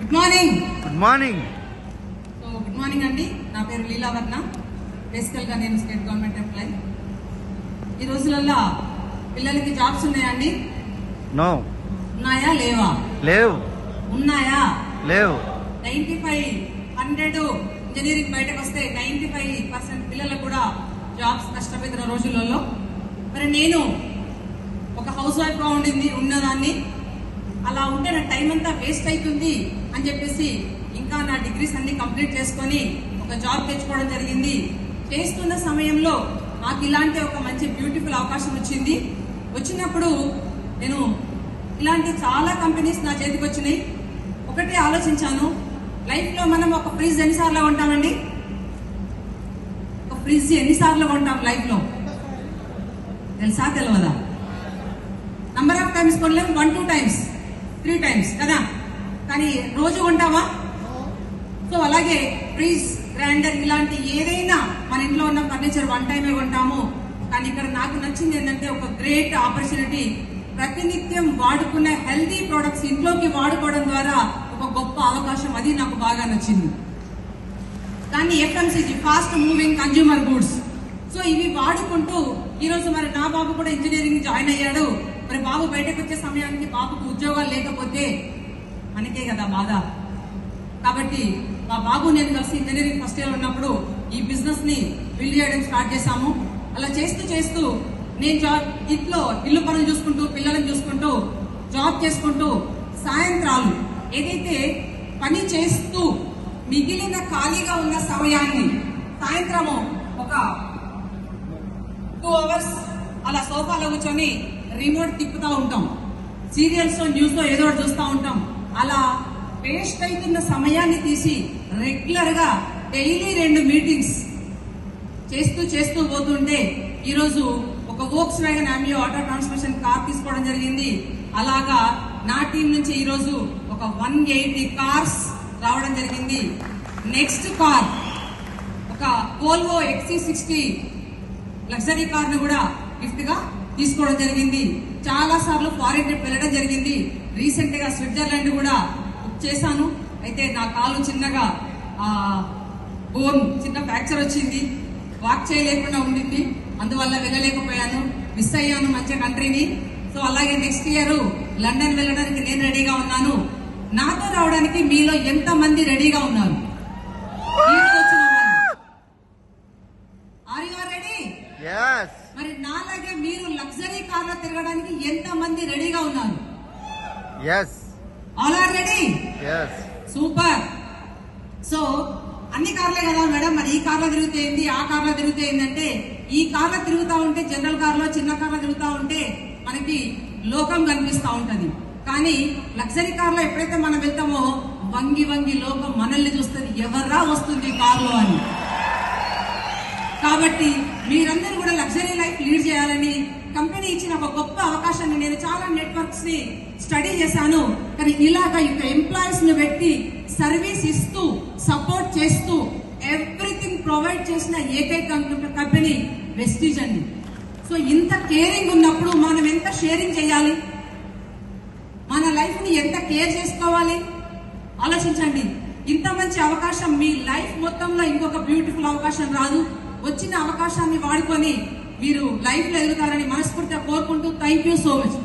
Good morning. Good morning. So good morning అండి. నా పేరు లీలావర్ణ. బేసికల్గా నేను స్టేట్ గవర్నమెంట్ ఎంప్లాయీ. ఈ రోజులలో పిల్లలకి జాబ్స్ ఉన్నాయండి? నో. ఉన్నాయా లేవా? లేవు. ఉన్నాయా? లేవు. 95-100 ఇంజనీరింగ్ బయటకు వస్తే 95% పిల్లలకు కూడా జాబ్స్ కష్టపెట్టిన రోజులలో మరి నేను ఒక హౌస్ వైఫ్ గా ఉన్నదాన్ని. అలా ఉంటే నా టైం అంతా వేస్ట్ అవుతుంది అని చెప్పేసి ఇంకా నా డిగ్రీస్ అన్ని కంప్లీట్ చేసుకొని ఒక జాబ్ తెచ్చుకోవడం జరిగింది. చేస్తున్న సమయంలో నాకు ఇలాంటి ఒక మంచి బ్యూటిఫుల్ అవకాశం వచ్చింది. వచ్చినప్పుడు నేను ఇలాంటి చాలా కంపెనీస్ నా చేతికి వచ్చినాయి. ఒకటి ఆలోచించాను, లైఫ్ లో మనం ఒక ఫ్రిడ్జ్ ఎన్నిసార్లు కొంటామండి? ఒక ఫ్రిడ్జ్ ఎన్నిసార్లు కొంటాం లైఫ్ లో? తెలుసా తెలియదా? నంబర్ ఆఫ్ టైమ్స్ కొనలేము, 1-2 times 3 times కదా, కానీ రోజు కొంటావా? సో అలాగే ఫ్రిడ్జ్, గ్రైండర్ ఇలాంటి ఏదైనా మన ఇంట్లో ఉన్న ఫర్నిచర్ 1 time కొంటాము. కానీ ఇక్కడ నాకు నచ్చింది ఏంటంటే ఒక గ్రేట్ ఆపర్చునిటీ, ప్రతినిత్యం వాడుకునే హెల్తీ ప్రొడక్ట్స్ ఇంట్లోకి వాడుకోవడం ద్వారా ఒక గొప్ప అవకాశం. అది నాకు బాగా నచ్చింది. కానీ FMCG, fast moving consumer goods, so ఇవి వాడుకుంటూ ఈరోజు మరి నా బాబు కూడా ఇంజనీరింగ్ జాయిన్ అయ్యాడు. మరి బాబు బయటకు వచ్చే సమయానికి బాబుకు ఉద్యోగాలు లేకపోతే మనకే కదా బాధ. కాబట్టి మా బాబు నేను కలిసి ఇంజనీరింగ్ ఫస్ట్ ఇయర్ ఉన్నప్పుడు ఈ బిజినెస్ ని బిల్డ్ చేయడం స్టార్ట్ చేశాము. అలా చేస్తూ చేస్తూ నేను ఇంట్లో ఇల్లు పనులు చూసుకుంటూ పిల్లలను చూసుకుంటూ జాబ్ చేసుకుంటూ సాయంత్రాలు ఏదైతే పని చేస్తూ మిగిలిన ఖాళీగా ఉన్న సమయాన్ని సాయంత్రము ఒక 2 hours అలా సోఫాలో కూర్చొని రిమోట్ తిప్పుతూ ఉంటాం, సీరియల్స్ న్యూస్ లో ఏదో ఒకటి చూస్తూ ఉంటాం. అలా వేస్ట్ అవుతున్న సమయాన్ని తీసి రెగ్యులర్ గా డైలీ 2 మీటింగ్స్ చేస్తూ పోతుంటే ఈరోజు ఒక వోక్స్ వ్యాగన్ ఆమ్యో ఆటో ట్రాన్స్మిషన్ కార్ తీసుకోవడం జరిగింది. అలాగా నా టీం నుంచి ఈరోజు ఒక 180 కార్స్ రావడం జరిగింది. నెక్స్ట్ కార్ ఒక వోల్వో XC60 లగ్జరీ కార్ ను కూడా గిఫ్ట్ గా తీసుకోవడం జరిగింది. చాలా సార్లు ఫారిన్ ట్రిప్ వెళ్ళడం జరిగింది. రీసెంట్ గా స్విట్జర్లాండ్ కూడా బుక్ చేశాను. అయితే నా కాలు చిన్నగా బోన్ చిన్న ఫ్రాక్చర్ వచ్చింది, వాక్ చేయలేకుండా ఉండింది, అందువల్ల వెళ్ళలేకపోయాను, మిస్ అయ్యాను మంచి కంట్రీని. సో అలాగే నెక్స్ట్ ఇయర్ లండన్ వెళ్ళడానికి నేను రెడీగా ఉన్నాను. నాతో రావడానికి మీలో ఎంత మంది రెడీగా ఉన్నారు? Are you ready? మరి నాలాగే మీరు లగ్జరీ కార్ లో తిరగడానికి ఎంత మంది రెడీగా ఉన్నారు? All are ready? Super. So అన్ని కార్లే కదా మేడం, మరి ఈ కార్లో తిరుగుతే ఏంది, ఆ కార్లో తిరుగుతే ఏంటంటే, ఈ కార్లో తిరుగుతా ఉంటే జనరల్ కార్లో చిన్న కార్లో తిరుగుతా ఉంటే మనకి లోకం కనిపిస్తా ఉంటది. కానీ లగ్జరీ కార్లో ఎప్పుడైతే మనం వెళ్తామో వంగి వంగి లోకం మనల్ని చూస్తుంది, ఎవర్రా వస్తుంది కార్లో అని. కాబట్టి మీరందరూ కూడా లగ్జరీ లైఫ్ లీడ్ చేయాలని కంపెనీ ఇచ్చిన ఒక గొప్ప అవకాశాన్ని నేను చాలా నెట్వర్క్స్ ని స్టడీ చేశాను. కానీ ఇలాగా ఇక ఎంప్లాయీస్ ని పెట్టి సర్వీస్ ఇస్తూ సపోర్ట్ చేస్తూ ఎవ్రీథింగ్ ప్రొవైడ్ చేసిన ఏకైక కంపెనీ వెస్టీజ్ అండి. సో ఇంత కేరింగ్ ఉన్నప్పుడు మనం ఎంత షేరింగ్ చేయాలి, మన లైఫ్ ని ఎంత కేర్ చేసుకోవాలి ఆలోచించండి. ఇంత మంచి అవకాశం మీ లైఫ్ మొత్తంలో ఇంకొక బ్యూటిఫుల్ అవకాశం రాదు. వచ్చిన అవకాశాన్ని వాడుకొని మీరు లైఫ్ లో ఎదుగుతారని మనస్ఫూర్తిగా కోరుకుంటూ థ్యాంక్ యూ సో మచ్.